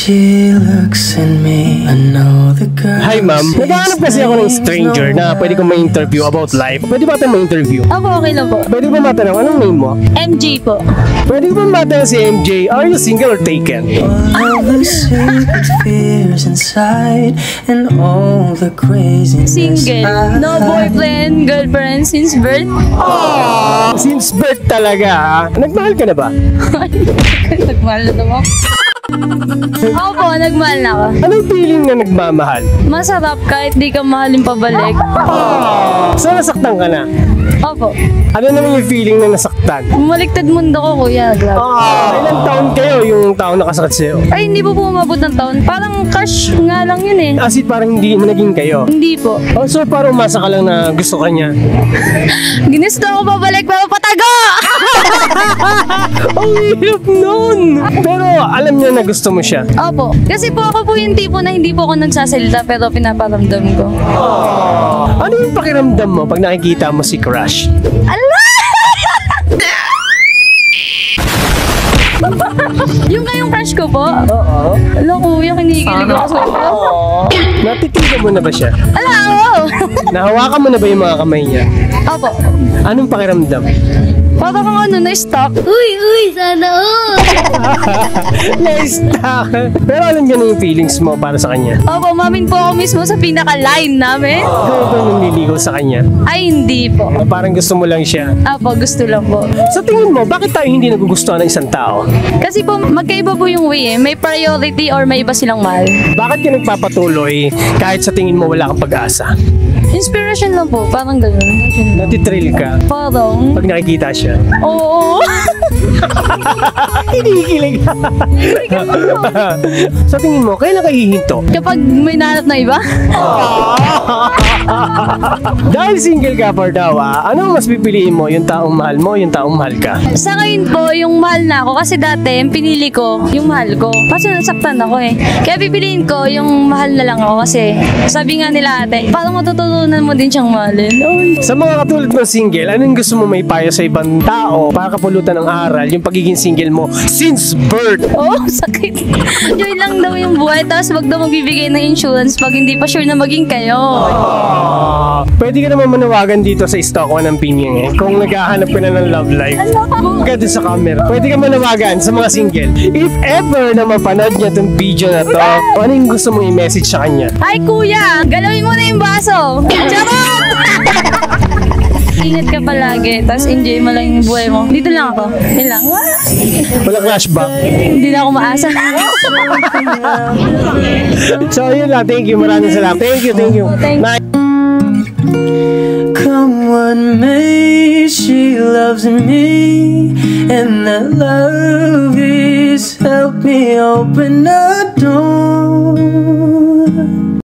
she looks at me, I know the girl. Hi ma'am, naghahanap kasi ako ng stranger na pwede kong ma-interview about life. Pwede ba tayo ma-interview? Opo, okay lang po. Pwede ba matanong, anong name mo? MJ po. Pwede ba matanong si MJ, are you single or taken? All the secret fears inside and all the craziness. Single. No boyfriend, girlfriend since birth. Since birth talaga ha? Nagmahal ka na ba? Nagmahal na naman. Opo, nagmahal na ako. Anong feeling na nagmamahal? Masarap kahit di ka mahalin pabalik. So nasaktan ka na? Opo. Ano naman yung feeling na nasaktan? Maliktad mundo ko, kuya. Grabe. Ilang taon kayo yung taon nakasakit sa'yo? Ay, hindi po umabot ng taon. Parang crush nga lang yun eh. As in, parang hindi naging kayo? Hindi po. Oh, so parang umasa ka lang na gusto ka niya? Ginusto ako pabalik, pero patago! Ang hirap nun! Pero alam niya na gusto mo siya? Opo. Kasi po ako po yung tipo na hindi po ako nagsasalita pero pinaparamdam ko. Ano yung pakiramdam mo pag nakikita mo si crush? Ala! Yung kayong crush ko po? Oo. Ala, kuya, kinikilig ako sa iyo. Natitigan mo na ba siya? Ala, oo! Nahawakan mo na ba yung mga kamay niya? Opo. Anong pakiramdam? Para kang ano, na-stuck. Uy, sana all! Na-stuck! Pero alam niya na yung feelings mo para sa kanya? Opo, mamin po ako mismo sa pinaka-line namin. Ikaw ba nililigaw sa kanya? Ay, hindi po. Parang gusto mo lang siya? Opo, gusto lang po. Sa tingin mo, bakit tayo hindi nagugustuhan ng isang tao? Kasi po, magkaiba po yung way eh. May priority or may iba silang mahal. Bakit ka nagpapatuloy kahit sa tingin mo wala kang pag-asa? Inspiration lang po, parang gano'n. Natitrill ka Parang, pag nakikita siya? oo. Kinikilig ka. Sa tingin mo, kailan ka hihinto? Kapag may nahanap na iba? Dahil single ka for daw, ano mas pipiliin mo? Yung taong mahal mo, yung taong mahal ka? Sa ngayon po, yung mahal na ako. Kasi dati, pinili ko yung mahal ko. Kasi nasaktan ako eh. Kaya pipiliin ko yung mahal na lang ako. Kasi sabi nga nila ate, parang matututunan mo din siyang mahalin. Oy. Sa mga katulad ng single, anong gusto mo may payo sa ibang tao para kapulutan ng aral yung pagiging single mo since birth? Oh, sakit. Joy lang daw yung buhay. Tapos wag daw magbibigay ng insurance pag hindi pa sure na maging kayo. Pwede ka naman manawagan dito sa stock one ng Pinyang eh. Kung naghahanap ka na ng love life. Kung ka dun sa camera. Pwede ka manawagan sa mga single. If ever na mapanood niya itong video na to, ano yung gusto mong i-message sa kanya? Ay kuya, galawin mo na yung baso. Charot! Ingat ka palagi, tapos enjoy mo lang yung buhay mo. Dito lang ako. Yun lang. Wala flashback. Hindi na ako maasa. So yun lang. Thank you. Maraming salamat. Thank you. Thank you. Thank you. Bye. Come what may, she loves me, and that love is help me open the door.